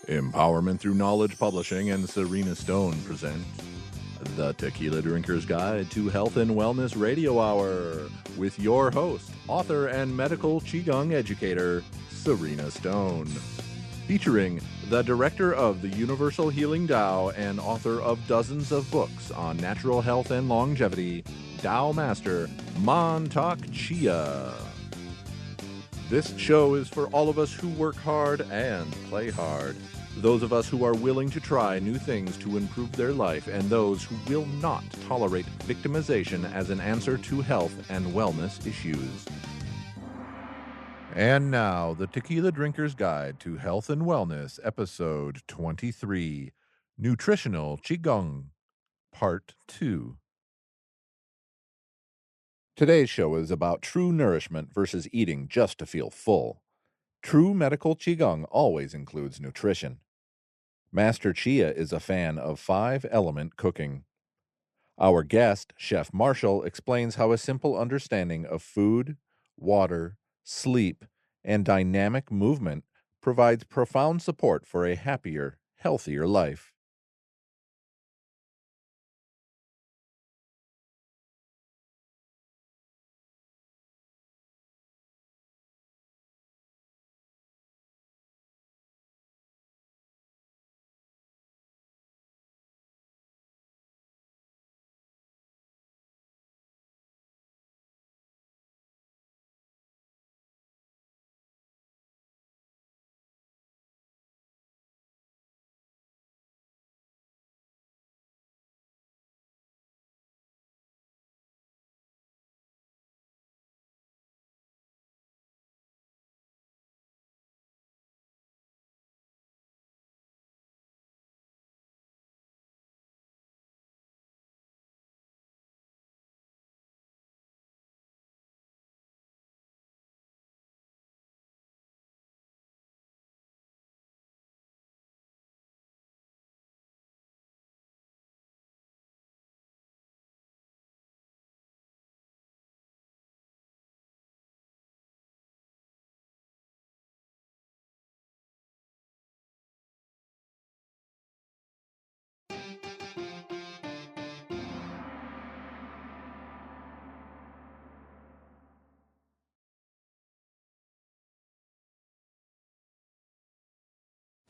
Empowerment Through Knowledge Publishing and Sarina Stone present the Tequila Drinker's Guide to Health and Wellness Radio Hour with your host, author and medical QiGong educator, Sarina Stone. Featuring the director of the Universal Healing Tao and author of dozens of books on natural health and longevity, Tao Master Mantak Chia. This show is for all of us who work hard and play hard. Those of us who are willing to try new things to improve their life, and those who will not tolerate victimization as an answer to health and wellness issues. And now, the Tequila Drinker's Guide to Health and Wellness, Episode 23, Nutritional QiGong, Part 2. Today's show is about true nourishment versus eating just to feel full. True medical QiGong always includes nutrition. Master Chia is a fan of 5-element cooking. Our guest, Chef Marshall, explains how a simple understanding of food, water, sleep, and dynamic movement provides profound support for a happier, healthier life.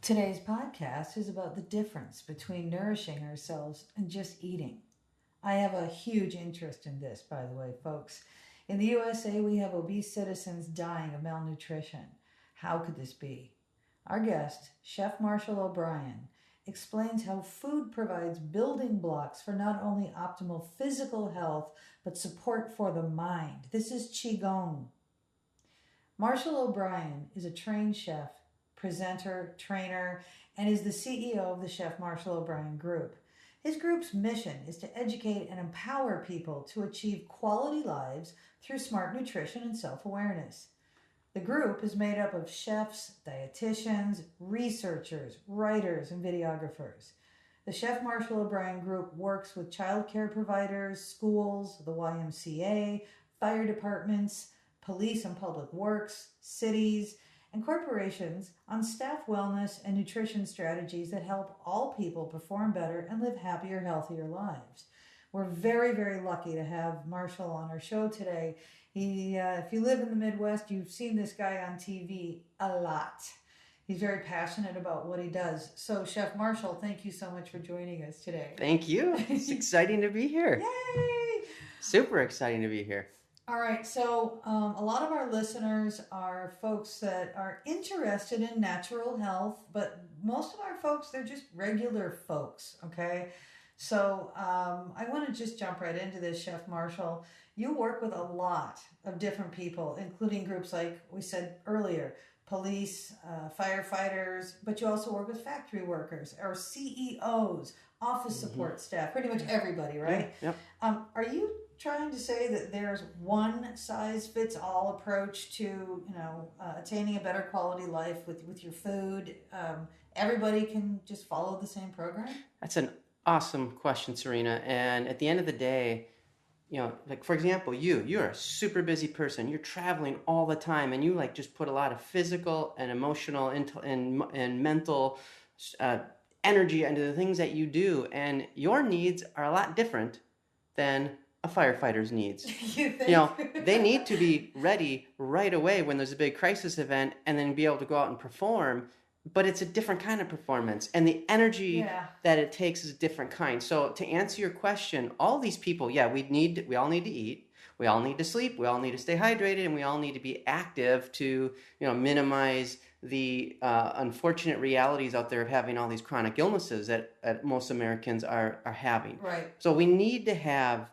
Today's podcast is about the difference between nourishing ourselves and just eating. I have a huge interest in this, by the way, folks. In the USA, we have obese citizens dying of malnutrition. How could this be? Our guest, Chef Marshall O'Brien, explains how food provides building blocks for not only optimal physical health, but support for the mind. This is Qigong. Marshall O'Brien is a trained chef, presenter, trainer, and is the CEO of the Chef Marshall O'Brien Group. His group's mission is to educate and empower people to achieve quality lives through smart nutrition and self-awareness. The group is made up of chefs, dietitians, researchers, writers, and videographers. The Chef Marshall O'Brien Group works with child care providers, schools, the YMCA, fire departments, police and public works, cities, and corporations on staff wellness and nutrition strategies that help all people perform better and live happier, healthier lives. We're very, very lucky to have Marshall on our show today. If you live in the Midwest, you've seen this guy on TV a lot. He's very passionate about what he does. So, Chef Marshall, thank you so much for joining us today. Thank you. It's exciting to be here. Yay! Super exciting to be here. All right, so a lot of our listeners are folks that are interested in natural health, but most of our folks, they're just regular folks, okay? So I want to just jump right into this, Chef Marshall. You work with a lot of different people, including groups like we said earlier, police, firefighters, but you also work with factory workers or CEOs, office support staff, pretty much everybody, right? Yep. Are you trying to say that there's one size fits all approach to attaining a better quality life with your food? Everybody can just follow the same program? That's an awesome question, Sarina. And at the end of the day, like for example, you're a super busy person. You're traveling all the time, and you just put a lot of physical and emotional and mental energy into the things that you do, and your needs are a lot different than a firefighter's needs. You think? You know, they need to be ready right away when there's a big crisis event and then be able to go out and perform, but it's a different kind of performance, and the energy that it takes is a different kind. So to answer your question, all these people, we all need to eat, we all need to sleep, we all need to stay hydrated, and we all need to be active to, minimize the unfortunate realities out there of having all these chronic illnesses that most Americans are having. Right. So we need to have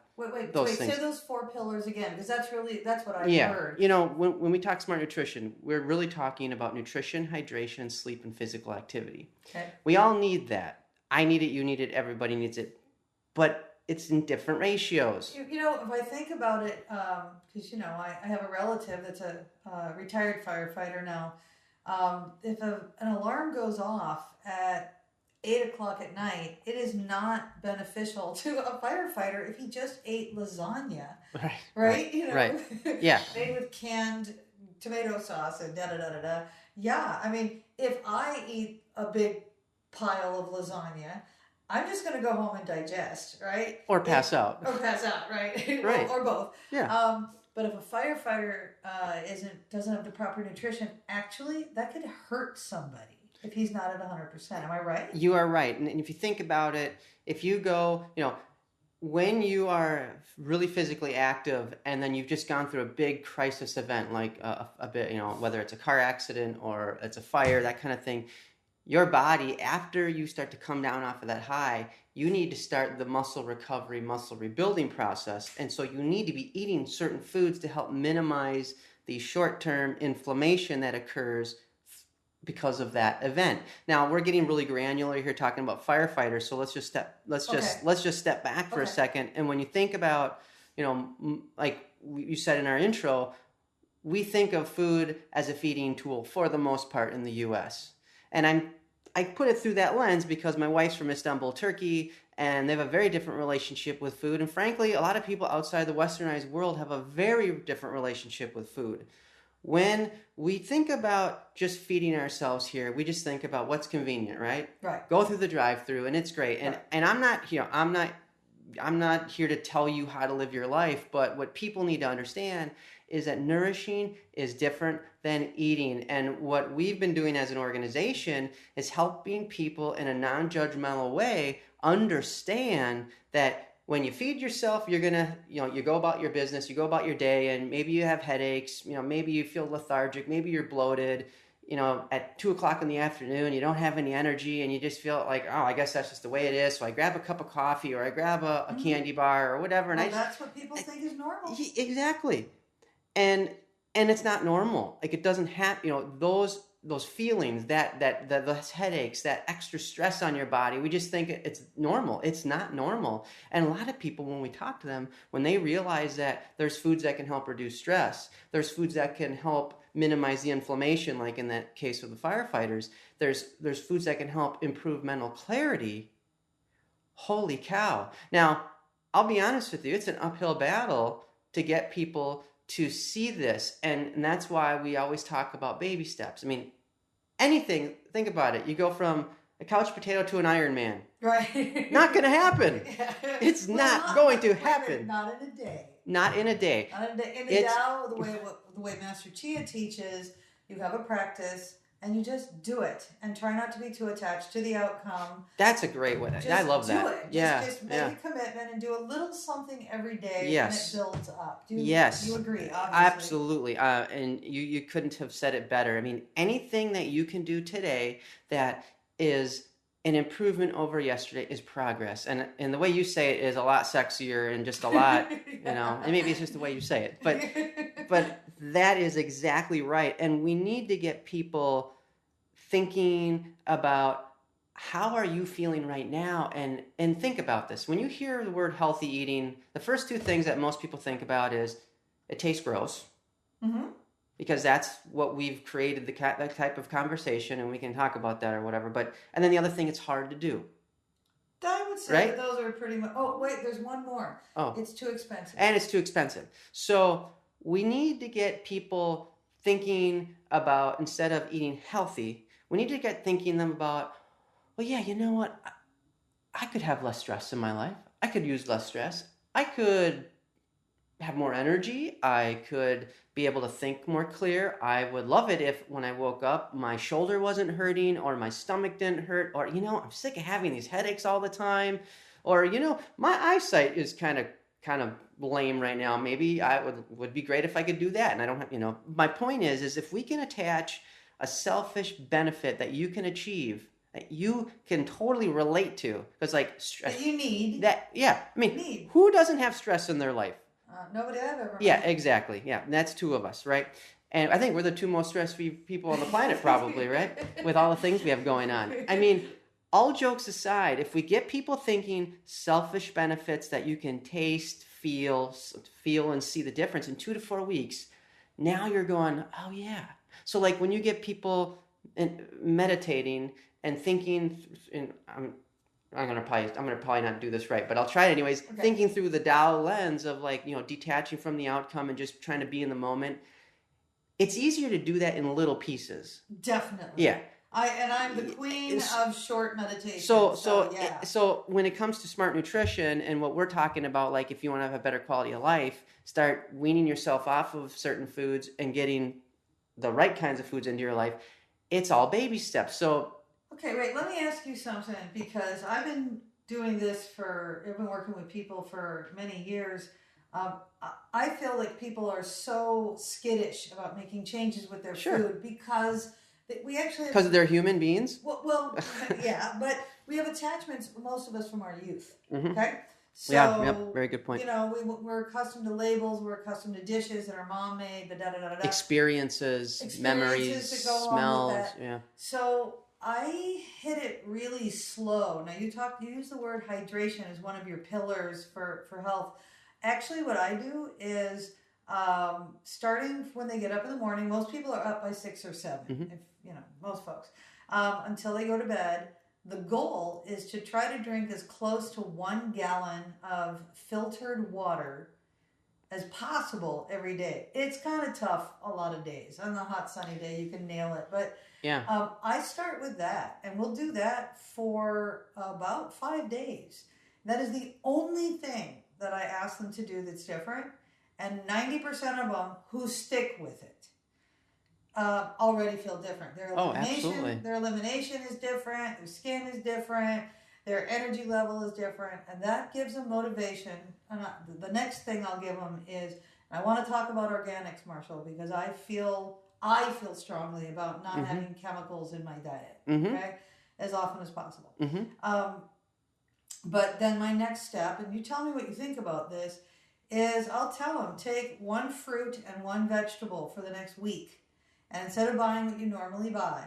those things. Say those 4 pillars again, because that's what I heard. When we talk smart nutrition, we're really talking about nutrition, hydration, sleep, and physical activity. Okay. We all need that. I need it, you need it, everybody needs it. But it's in different ratios. If I think about it, because, I have a relative that's a retired firefighter now. If an alarm goes off at 8:00 at night, it is not beneficial to a firefighter if he just ate lasagna. Right? Right. Yeah. Made with canned tomato sauce and da-da-da-da-da. Yeah, I mean, if I eat a big pile of lasagna, I'm just going to go home and digest, right? Or pass out. Or pass out, right? Right. or both. Yeah. But if a firefighter doesn't have the proper nutrition, actually, that could hurt somebody if he's not at 100%. Am I right? You are right. And if you think about it, if you go, when you are really physically active and then you've just gone through a big crisis event, like a bit, whether it's a car accident or it's a fire, that kind of thing, your body, after you start to come down off of that high, you need to start the muscle recovery, muscle rebuilding process. And so you need to be eating certain foods to help minimize the short-term inflammation that occurs because of that event. Now, we're getting really granular here talking about firefighters, so let's just step back for a second. And when you think about, like you said in our intro, we think of food as a feeding tool for the most part in the US. And I put it through that lens because my wife's from Istanbul, Turkey, and they have a very different relationship with food. And frankly, a lot of people outside the westernized world have a very different relationship with food. When we think about just feeding ourselves here, we just think about what's convenient, right? Right. Go through the drive-through and it's great. And right. and I'm not here to tell you how to live your life, but what people need to understand is that nourishing is different than eating. And what we've been doing as an organization is helping people in a non-judgmental way understand that when you feed yourself, you're going to, you go about your business, you go about your day, and maybe you have headaches, maybe you feel lethargic, maybe you're bloated, at 2:00 in the afternoon, you don't have any energy and you just feel like, oh, I guess that's just the way it is. So I grab a cup of coffee or I grab a candy bar or whatever. And that's what people think is normal. Exactly. And it's not normal. Like it doesn't have, those feelings, those headaches, that extra stress on your body, we just think it's normal. It's not normal. And a lot of people, when we talk to them, when they realize that there's foods that can help reduce stress, there's foods that can help minimize the inflammation, like in that case with the firefighters, there's foods that can help improve mental clarity. Holy cow. Now, I'll be honest with you, it's an uphill battle to get people to see this, and that's why we always talk about baby steps. I mean, anything, think about it. You go from a couch potato to an Iron Man. Right. Not going to happen. Yeah. It's not going to happen. Not in a day. Not in a day. Not in a day. In the Tao, the way Master Chia teaches, you have a practice, and you just do it, and try not to be too attached to the outcome. That's a great way. I love that. Do it. Just make a commitment and do a little something every day, and it builds up. Do you agree? Obviously. Absolutely. And you couldn't have said it better. I mean, anything that you can do today that is an improvement over yesterday is progress. And the way you say it is a lot sexier and just a lot, and maybe it's just the way you say it. But that is exactly right. And we need to get people thinking about how are you feeling right now, and think about this. When you hear the word healthy eating, the first two things that most people think about is it tastes gross. Mm-hmm. Because that's what we've created, that type of conversation, and we can talk about that or whatever. And then the other thing, it's hard to do. I would say that those are pretty much... Oh, wait, there's one more. Oh. It's too expensive. And it's too expensive. So we need to get people thinking about, instead of eating healthy, we need to get thinking them about, well, yeah, you know what? I could have less stress in my life. I could use less stress. I could have more energy. I could be able to think more clear. I would love it if when I woke up, my shoulder wasn't hurting or my stomach didn't hurt, or, I'm sick of having these headaches all the time, or, my eyesight is kind of lame right now. Maybe I would be great if I could do that. And I don't have, my point is if we can attach a selfish benefit that you can achieve, that you can totally relate to, because stress that you need. Who doesn't have stress in their life? Nobody I've ever met. Yeah, exactly. Yeah, and that's two of us, right? And I think we're the two most stress-free people on the planet, probably, right? With all the things we have going on. I mean, all jokes aside, if we get people thinking selfish benefits that you can taste, feel, and see the difference in 2 to 4 weeks, now you're going, oh yeah. So when you get people meditating and thinking, and I'm gonna probably not do this right, but I'll try it anyways. Okay. Thinking through the Tao lens of detaching from the outcome and just trying to be in the moment. It's easier to do that in little pieces. Definitely. Yeah. I'm the queen of short meditation. So when it comes to smart nutrition and what we're talking about, if you want to have a better quality of life, start weaning yourself off of certain foods and getting the right kinds of foods into your life. It's all baby steps. So. Okay, wait, let me ask you something, because I've been doing this I've been working with people for many years. I feel like people are so skittish about making changes with their food because we actually... Because they're human beings? Well, yeah, but we have attachments, most of us, from our youth, okay? So, very good point. We're accustomed to labels, we're accustomed to dishes that our mom made, experiences, memories, smells, yeah. So... I hit it really slow. Now you use the word hydration as one of your pillars for health. Actually, what I do is starting when they get up in the morning. Most people are up by 6 or 7. If most folks, until they go to bed. The goal is to try to drink as close to 1 gallon of filtered water as possible every day. It's kind of tough a lot of days. On the hot sunny day, you can nail it, but. Yeah. I start with that, and we'll do that for about 5 days. That is the only thing that I ask them to do that's different, and 90% of them who stick with it already feel different. Their elimination is different, their skin is different, their energy level is different, and that gives them motivation. And the next thing I'll give them is, I want to talk about organics, Marshall, because I feel strongly about not having chemicals in my diet, okay, as often as possible. But then my next step, and you tell me what you think about this, is I'll tell them, take 1 fruit and 1 vegetable for the next week. And instead of buying what you normally buy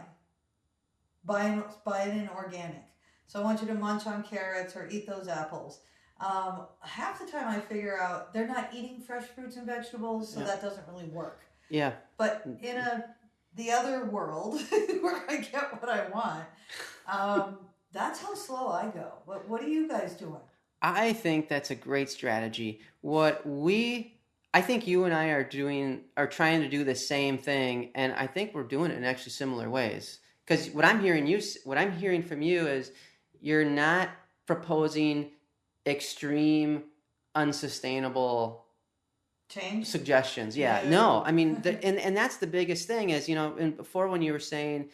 it in organic. So I want you to munch on carrots or eat those apples. Half the time I figure out they're not eating fresh fruits and vegetables, so that doesn't really work. Yeah. But in the other world where I get what I want, that's how slow I go. What are you guys doing? I think that's a great strategy. I think you and I are trying to do the same thing, and I think we're doing it in actually similar ways. Because what I'm hearing from you is you're not proposing extreme, unsustainable change suggestions. No, I mean, and that's the biggest thing is, and before when you were saying,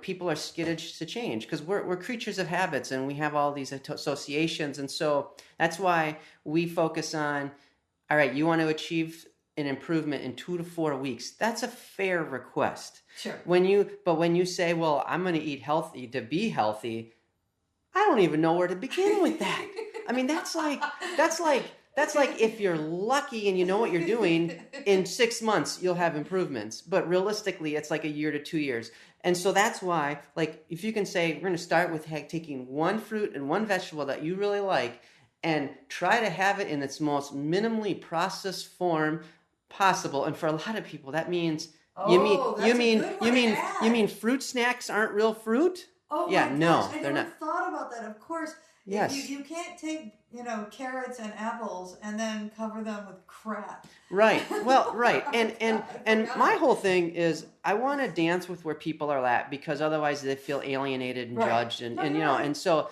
people are skittish to change because we're creatures of habits and we have all these associations. And so that's why we focus on, all right, you want to achieve an improvement in 2 to 4 weeks. That's a fair request. Sure. When you say, well, I'm going to eat healthy to be healthy, I don't even know where to begin with that. I mean, that's like if you're lucky and you know what you're doing, in 6 months you'll have improvements. But realistically, it's like 1 year to 2 years. And so that's why, if you can say, we're going to start with taking 1 fruit and 1 vegetable that you really like and try to have it in its most minimally processed form possible. And for a lot of people, that means you mean fruit snacks aren't real fruit? Oh yeah, my no, gosh, they're not. I never thought about that. Of course, Yes. You can't take, carrots and apples and then cover them with crap. Right. Well, right. And my whole thing is I want to dance with where people are at, because otherwise they feel alienated and judged, and and so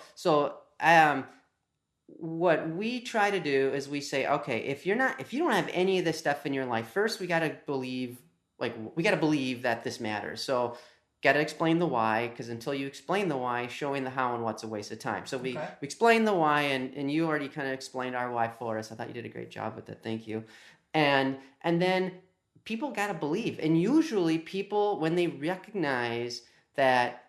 what we try to do is we say, okay, if you don't have any of this stuff in your life, first we got to believe that this matters. So got to explain the why, because until you explain the why, showing the how and what's a waste of time. So we explain the why, and you already kind of explained our why for us. I thought you did a great job with it. Thank you. And then people got to believe. And usually people, when they recognize that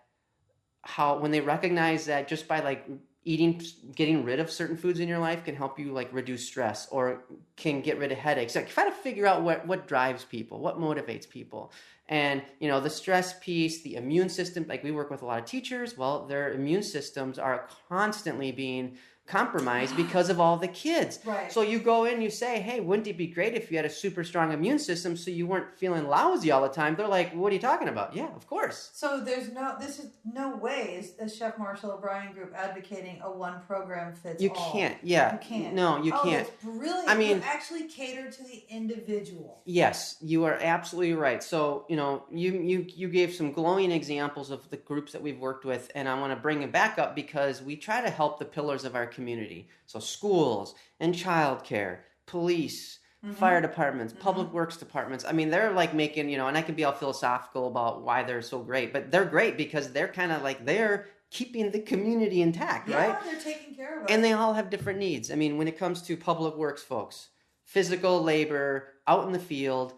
just by like getting rid of certain foods in your life can help you like reduce stress or can get rid of headaches. Like try to figure out what drives people, what motivates people. And, the stress piece, the immune system, like we work with a lot of teachers, well, their immune systems are constantly being compromised because of all the kids. Right. So you go in, you say, hey, wouldn't it be great if you had a super strong immune system so you weren't feeling lousy all the time? They're like, what are you talking about? Yeah, of course. So this is no way is Chef Marshall O'Brien Group advocating a one program fits all. You can't. Yeah. You can't. No, you can't. That's brilliant. I mean, you actually cater to the individual. Yes, you are absolutely right. So, you gave some glowing examples of the groups that we've worked with, and I want to bring it back up because we try to help the pillars of our community. So schools and childcare, police, fire departments, public works departments. I mean, they're like making, and I can be all philosophical about why they're so great, but they're great because they're kind of like, they're keeping the community intact, right? Yeah, they're taking care of us. And they all have different needs. I mean, when it comes to public works folks, physical labor, out in the field,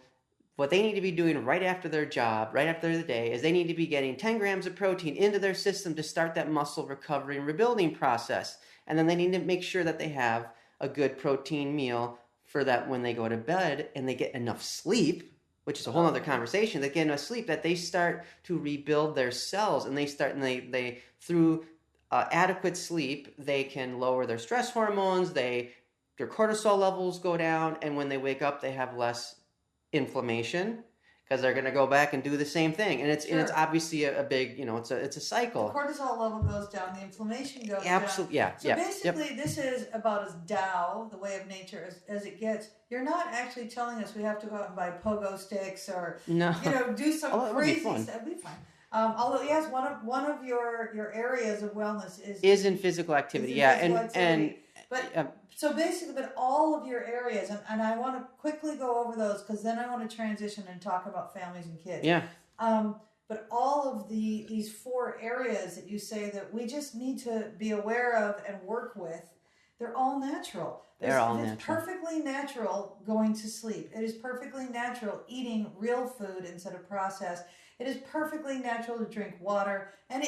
what they need to be doing right after their job, right after the day, is they need to be getting 10 grams of protein into their system to start that muscle recovery and rebuilding process. And then they need to make sure that they have a good protein meal for that when they go to bed and they get enough sleep, which is a whole other conversation. They get enough sleep that they start to rebuild their cells, and they through adequate sleep, they can lower their stress hormones, their cortisol levels go down, and when they wake up, they have less inflammation because they're going to go back and do the same thing. And it's obviously a big, it's a cycle. The cortisol level goes down, the inflammation goes down. Absolutely, yeah. So basically, this is about as Tao, the way of nature, as it gets. You're not actually telling us we have to go out and buy pogo sticks or, do some crazy stuff. It'd be fun. Although, yes, one of your areas of wellness is in physical activity. So basically, but all of your areas, and I want to quickly go over those because then I want to transition and talk about families and kids. Yeah. But all of these 4 areas that you say that we just need to be aware of and work with, they're all natural. It's perfectly natural going to sleep. It is perfectly natural eating real food instead of processed. It is perfectly natural to drink water, and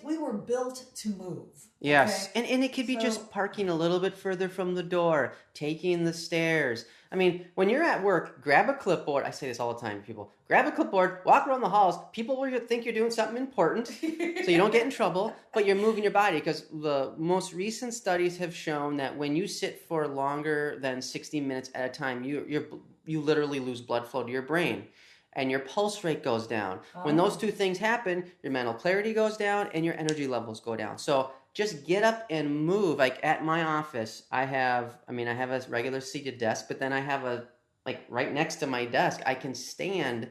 we were built to move. Yes, okay? and it could be just parking a little bit further from the door, taking the stairs. I mean, when you're at work, grab a clipboard. I say this all the time to people. Grab a clipboard, walk around the halls. People will think you're doing something important, so you don't get in trouble, but you're moving your body, because the most recent studies have shown that when you sit for longer than 60 minutes at a time, you literally lose blood flow to your brain. And your pulse rate goes down. When those two things happen, your mental clarity goes down and your energy levels go down. So just get up and move. Like at my office, I have a regular seated desk, but then I have right next to my desk, I can stand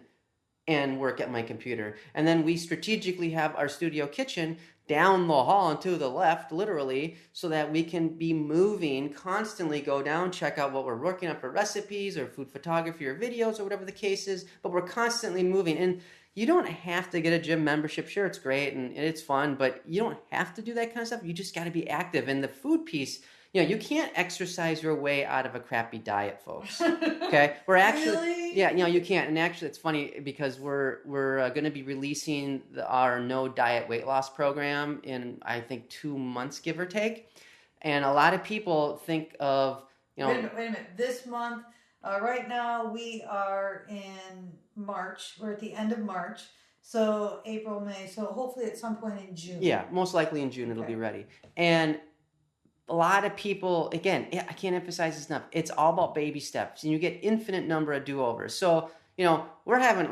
and work at my computer. And then we strategically have our studio kitchen down the hall and to the left, literally, so that we can be moving, constantly go down, check out what we're working on for recipes or food photography or videos or whatever the case is, but we're constantly moving. And you don't have to get a gym membership. Sure, it's great and it's fun, but you don't have to do that kind of stuff. You just got to be active. And the food piece, you can't exercise your way out of a crappy diet, folks. Okay? We're actually... Really? Yeah, you can't. And actually, it's funny because we're going to be releasing our no diet weight loss program in, I think, 2 months, give or take. And a lot of people think of, Wait a minute. This month, right now, we are in March. We're at the end of March. So April, May. So hopefully at some point in June. Yeah, most likely in June it'll be ready. And a lot of people, again, I can't emphasize this enough. It's all about baby steps, and you get infinite number of do-overs. So, we're having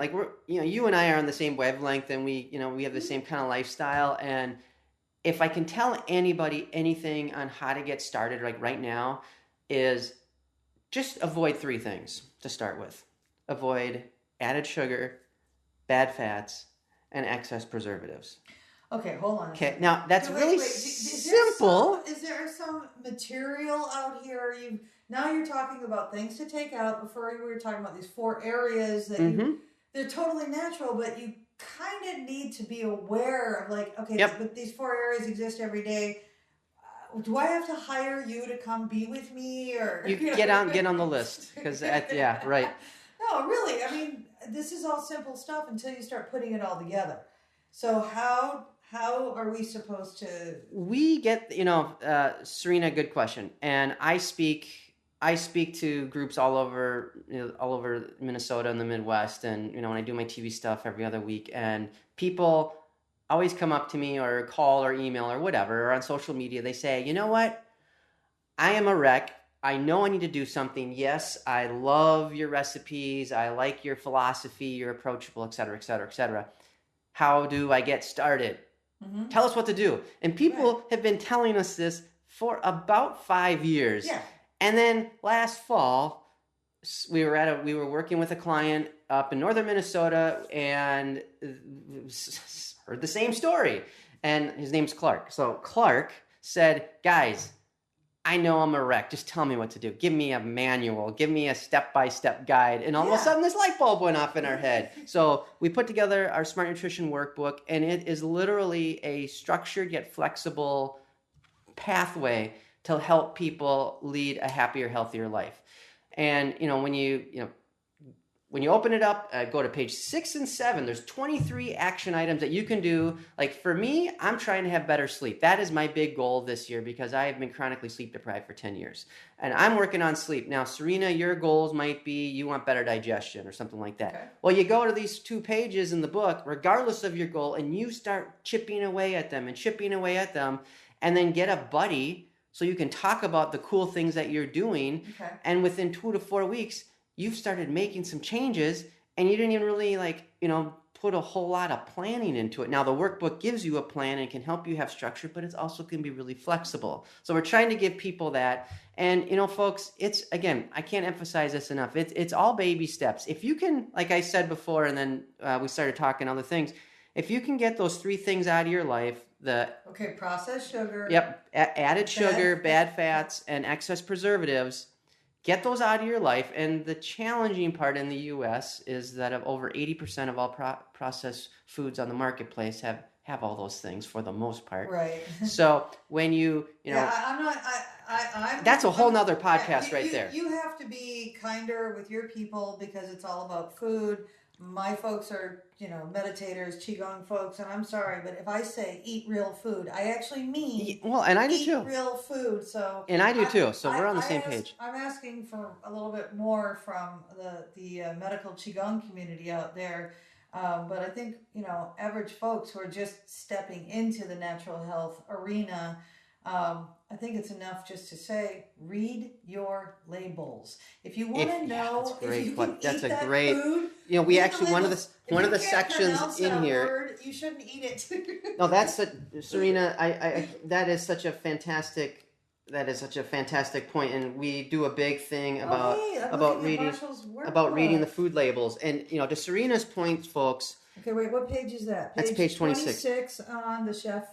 you and I are on the same wavelength, and we have the same kind of lifestyle. And if I can tell anybody anything on how to get started, like right now, is just avoid 3 things to start with. Avoid added sugar, bad fats, and excess preservatives. Okay, hold on. Okay, now that's really simple. Is there some material out here? Now you're talking about things to take out. Before we were talking about these 4 areas that they're totally natural, but you kind of need to be aware of, like, okay, but these 4 areas exist every day. Do I have to hire you to come be with me, or you get on the list? Because yeah, right. No, really. I mean, this is all simple stuff until you start putting it all together. So how are we supposed to? We get, Sarina, good question. And I speak to groups all over Minnesota and the Midwest, and when I do my TV stuff every other week, and people always come up to me or call or email or whatever, or on social media, they say, you know what? I am a wreck. I know I need to do something. Yes, I love your recipes. I like your philosophy. You're approachable, et cetera, et cetera, et cetera. How do I get started? Mm-hmm. Tell us what to do. And people have been telling us this for about 5 years. Yeah. And then last fall, we were working with a client up in northern Minnesota and heard the same story. And his name's Clark. So Clark said, guys, I know I'm a wreck. Just tell me what to do. Give me a manual. Give me a step-by-step guide. And all of a sudden, this light bulb went off in our head. So we put together our Smart Nutrition Workbook, and it is literally a structured yet flexible pathway to help people lead a happier, healthier life. And when you open it up, go to page 6 and 7, there's 23 action items that you can do. Like for me, I'm trying to have better sleep. That is my big goal this year because I have been chronically sleep deprived for 10 years. And I'm working on sleep. Now, Sarina, your goals might be you want better digestion or something like that. Okay. Well, you go to these 2 pages in the book, regardless of your goal, and you start chipping away at them, and then get a buddy so you can talk about the cool things that you're doing. Okay. And within 2 to 4 weeks, you've started making some changes and you didn't even really put a whole lot of planning into it. Now the workbook gives you a plan and can help you have structure, but it's also can be really flexible. So we're trying to give people that. And folks, it's, again, I can't emphasize this enough. It's all baby steps. If you can, like I said before, and then we started talking other things, if you can get those 3 things out of your life, processed sugar. Yep. Added sugar, bad fats, and excess preservatives. Get those out of your life. And the challenging part in the U.S. is that of over 80% of all processed foods on the marketplace have all those things for the most part. Right. So when that's a whole nother podcast there. You have to be kinder with your people because it's all about food. My folks are, meditators, Qigong folks, and I'm sorry, but if I say eat real food, I actually mean and I do eat too. Real food. So and I do too. So we're on the same page. I'm asking for a little bit more from the medical Qigong community out there, but I think average folks who are just stepping into the natural health arena. I think it's enough just to say, read your labels. If you want to know if you can eat that food, we actually one of the sections in here. Word, you shouldn't eat it. No, that's Sarina. That is such a fantastic point, and we do a big thing about reading the food labels. And to Sarina's point, folks. Okay, wait. What page is that? That's page 26. 26 on the chef.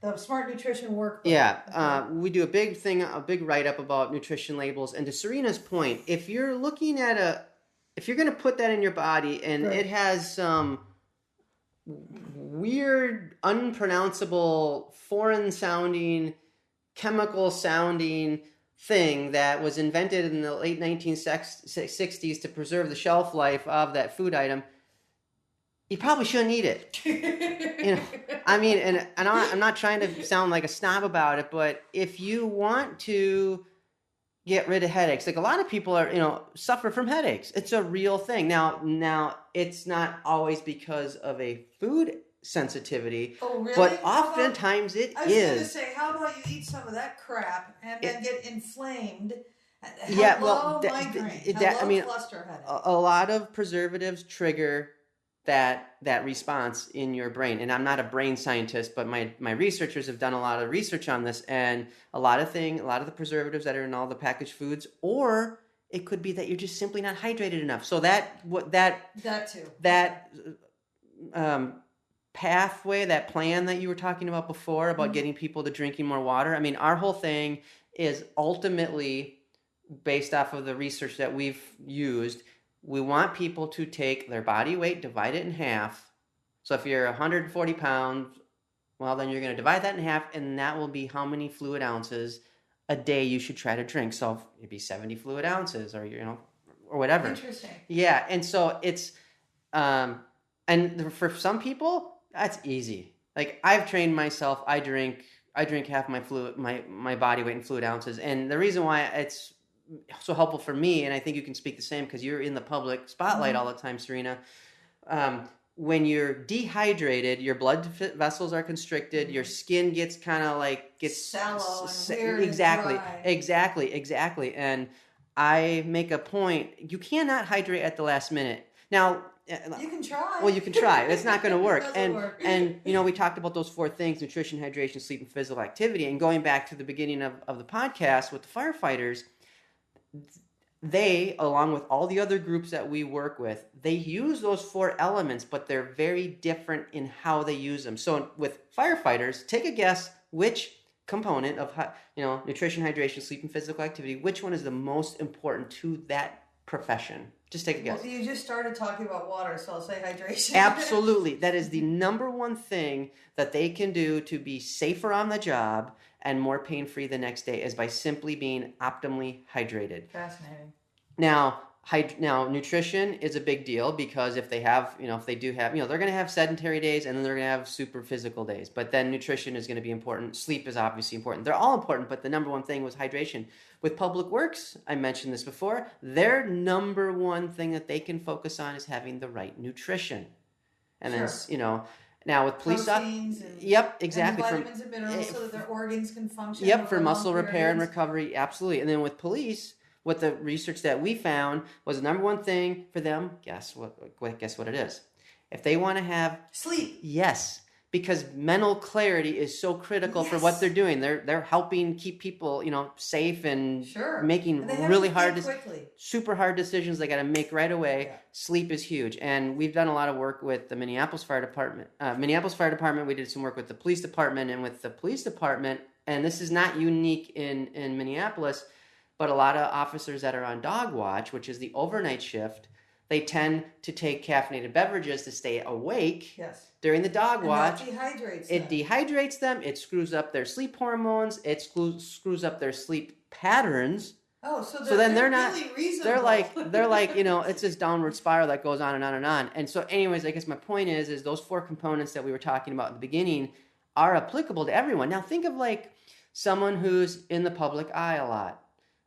The Smart Nutrition Workbook. Yeah, we do a big write-up about nutrition labels. And to Sarina's point, if you're looking at if you're going to put that in your body and it has some weird, unpronounceable, foreign-sounding, chemical-sounding thing that was invented in the late 1960s to preserve the shelf life of that food item, you probably shouldn't eat it. I mean, and I'm not trying to sound like a snob about it, but if you want to get rid of headaches, like a lot of people are, suffer from headaches. It's a real thing. Now it's not always because of a food sensitivity, but oftentimes it is. I was going to say, how about you eat some of that crap and then get inflamed? Migraine. Cluster headache. A lot of preservatives trigger that response in your brain. And I'm not a brain scientist, but my researchers have done a lot of research on this, and a lot of the preservatives that are in all the packaged foods, or it could be that you're just simply not hydrated enough. So that pathway, that plan that you were talking about before about getting people to drinking more water. I mean, our whole thing is ultimately based off of the research that we've used. We want people to take their body weight, divide it in half. So if you're 140 pounds, well, then you're going to divide that in half, and that will be how many fluid ounces a day you should try to drink. So it'd be 70 fluid ounces, or or whatever. Interesting. Yeah, and so it's and for some people that's easy. Like, I've trained myself. I drink half my body weight in fluid ounces, and the reason why it's so helpful for me, and I think you can speak the same because you're in the public spotlight all the time, Sarina. When you're dehydrated, your blood vessels are constricted. Your skin gets kind of sallow and weird. Exactly. And I make a point: you cannot hydrate at the last minute. Now, you can try. Well, you can try. It's not going to work. work. And we talked about those 4 things: nutrition, hydration, sleep, and physical activity. And going back to the beginning of the podcast with the firefighters, they, along with all the other groups that we work with, they use those 4 elements, but they're very different in how they use them. So with firefighters, take a guess which component of nutrition, hydration, sleep, and physical activity, which one is the most important to that profession? Just take a guess. Well, you just started talking about water, so I'll say hydration. Absolutely. That is the number one thing that they can do to be safer on the job and more pain-free the next day, is by simply being optimally hydrated. Fascinating. Now, nutrition is a big deal, because if they have, if they do have, they're going to have sedentary days, and then they're going to have super physical days. But then nutrition is going to be important. Sleep is obviously important. They're all important, but the number one thing was hydration. With Public Works, I mentioned this before, their number one thing that they can focus on is having the right nutrition. And then, now with police, yep, exactly. And vitamins and minerals so that their organs can function. Yep, for muscle repair and recovery, absolutely. And then with police, what the research that we found was the number one thing for them. Guess what it is? If they want to have sleep. Yes, because mental clarity is so critical for what they're doing. They're helping keep people, safe and making really super hard decisions they got to make right away. Yeah. Sleep is huge, and we've done a lot of work with the Minneapolis Fire Department. We did some work with the police department, and with the police department, and this is not unique in Minneapolis, but a lot of officers that are on dog watch, which is the overnight shift, they tend to take caffeinated beverages to stay awake during the dog watch. It dehydrates them. It screws up their sleep hormones. It screws up their sleep patterns. Oh, so then they're not really reasonable. They're like, it's this downward spiral that goes on and on and on. And so anyways, I guess my point is those 4 components that we were talking about at the beginning are applicable to everyone. Now think of like someone who's in the public eye a lot,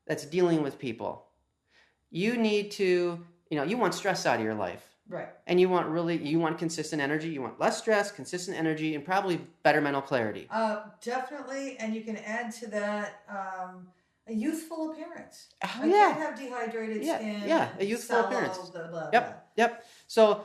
that's dealing with people. You need to, you want stress out of your life. Right. And you want consistent energy. You want less stress, consistent energy, and probably better mental clarity. Definitely. And you can add to that a youthful appearance. Oh, you can't have dehydrated skin. Yeah, a youthful appearance. Blah, blah, Yep. So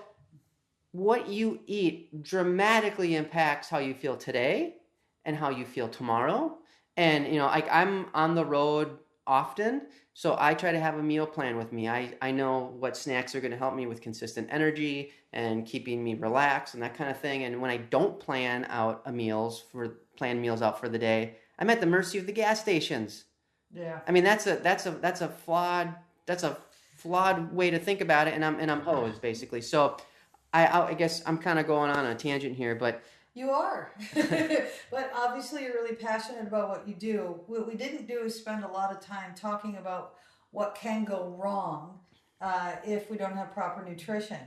what you eat dramatically impacts how you feel today and how you feel tomorrow. And, I'm on the road often, so I try to have a meal plan with me. I know what snacks are going to help me with consistent energy and keeping me relaxed and that kind of thing. And when I don't plan meals out for the day, I'm at the mercy of the gas stations. Yeah. I mean, that's a flawed way to think about it, and I'm hosed basically. So I guess I'm kind of going on a tangent here, but you are. But obviously you're really passionate about what you do. What we didn't do is spend a lot of time talking about what can go wrong if we don't have proper nutrition.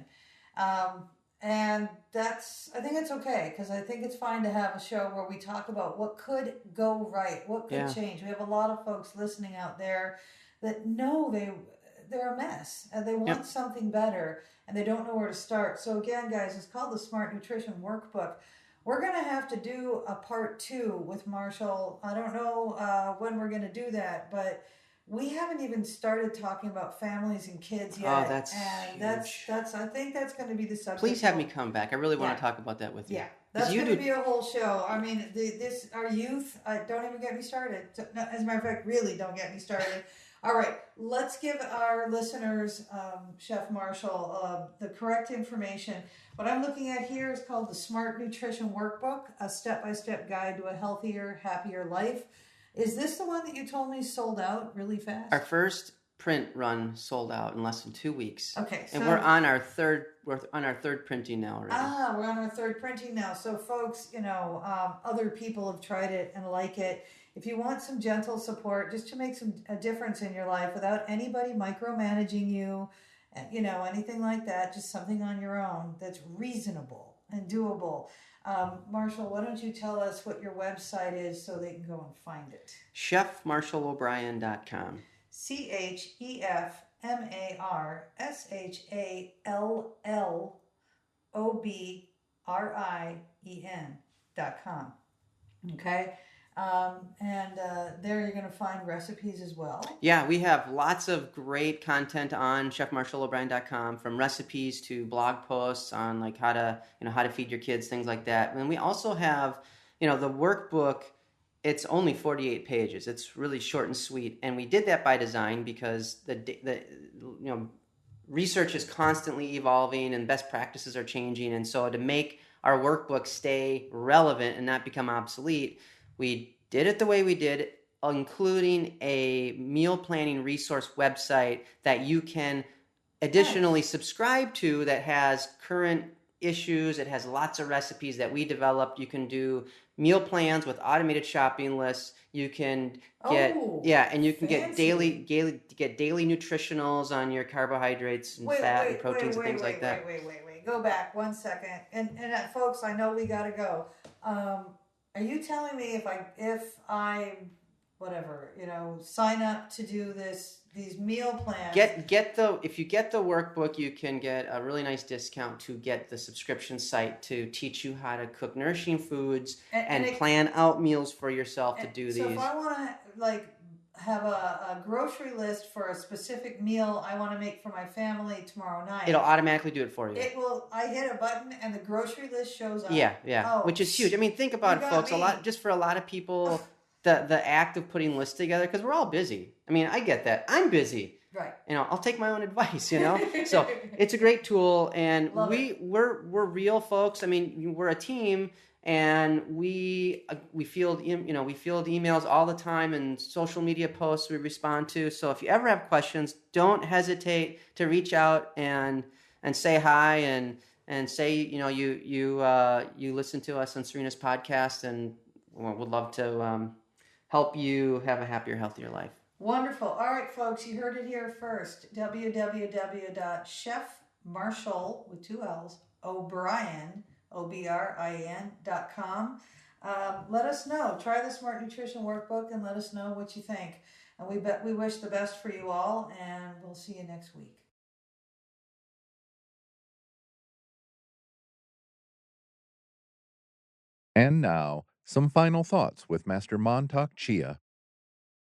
And I think it's okay, because I think it's fine to have a show where we talk about what could go right, what could change. We have a lot of folks listening out there that know they're a mess and they want something better and they don't know where to start. So again, guys, it's called the Smart Nutrition Workbook. We're going to have to do a part 2 with Marshall. I don't know when we're going to do that, but we haven't even started talking about families and kids yet. Oh, that's and huge. that's I think that's going to be the subject. Please have me come back. I really want Yeah. to talk about that with you. Yeah, that's going to be a whole show. I mean, our youth. Don't even get me started. No, as a matter of fact, really don't get me started. All right, let's give our listeners, Chef Marshall, the correct information. What I'm looking at here is called the Smart Nutrition Workbook, a step-by-step guide to a healthier, happier life. Is this the one that you told me sold out really fast? Our first print run sold out in less than 2 weeks. Okay, and we're on our third printing now already. We're on our third printing now. So folks, other people have tried it and like it. If you want some gentle support just to make a difference in your life without anybody micromanaging you, anything like that, just something on your own that's reasonable and doable. Marshall, why don't you tell us what your website is so they can go and find it? ChefMarshallO'Brien.com. ChefMarshallO'Brien.com. Okay. There you're going to find recipes as well. Yeah, we have lots of great content on ChefMarshallO'Brien.com, from recipes to blog posts on like how to feed your kids, things like that. And we also have, the workbook. It's only 48 pages. It's really short and sweet, and we did that by design because the research is constantly evolving and best practices are changing, and so to make our workbook stay relevant and not become obsolete, we did it the way we did, including a meal planning resource website that you can additionally subscribe to that has current issues. It has lots of recipes that we developed. You can do meal plans with automated shopping lists. You can get and you can get daily nutritionals on your carbohydrates and fat and proteins and things like that. Wait. Go back 1 second. And folks, I know we got to go. Are you telling me if I sign up to do these meal plans? If you get the workbook, you can get a really nice discount to get the subscription site to teach you how to cook nourishing foods and plan out meals for yourself to do these. So if I want to have a grocery list for a specific meal I want to make for my family tomorrow night, it'll automatically do it for you. It will. I hit a button and the grocery list shows up. Yeah, which is huge. I mean, think about it, folks. For a lot of people, the act of putting lists together, because we're all busy. I mean, I get that. I'm busy. Right. I'll take my own advice. So it's a great tool, and we're real folks. I mean, we're a team. And we field emails all the time, and social media posts we respond to. So if you ever have questions, don't hesitate to reach out and say hi and say you listen to us on Sarina's podcast, and would love to help you have a happier, healthier life. Wonderful. All right, folks, you heard it here first. www.chefmarshall with 2 L's O'Brien. OBRIN.com. Let us know. Try the Smart Nutrition Workbook and let us know what you think. And we wish the best for you all, and we'll see you next week. And now, some final thoughts with Master Mantak Chia.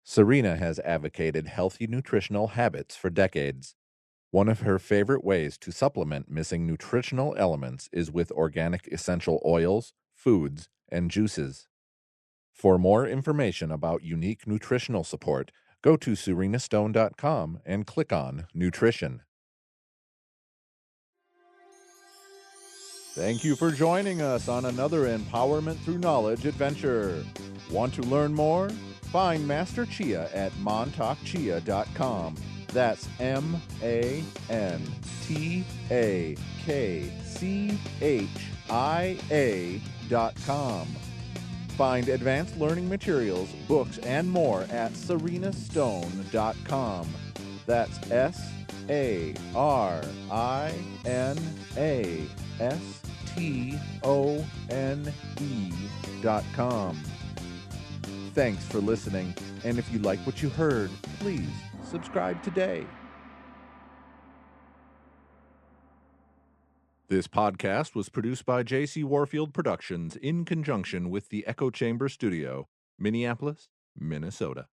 Sarina has advocated healthy nutritional habits for decades. One of her favorite ways to supplement missing nutritional elements is with organic essential oils, foods, and juices. For more information about unique nutritional support, go to sarinastone.com and click on Nutrition. Thank you for joining us on another Empowerment Through Knowledge adventure. Want to learn more? Find Master Chia at mantakchia.com. That's MANTAKCHIA.com. Find advanced learning materials, books, and more at sarinastone.com. That's SARINASTONE.com. Thanks for listening, and if you like what you heard, please subscribe today. This podcast was produced by J.C. Warfield Productions in conjunction with the Echo Chamber Studio, Minneapolis, Minnesota.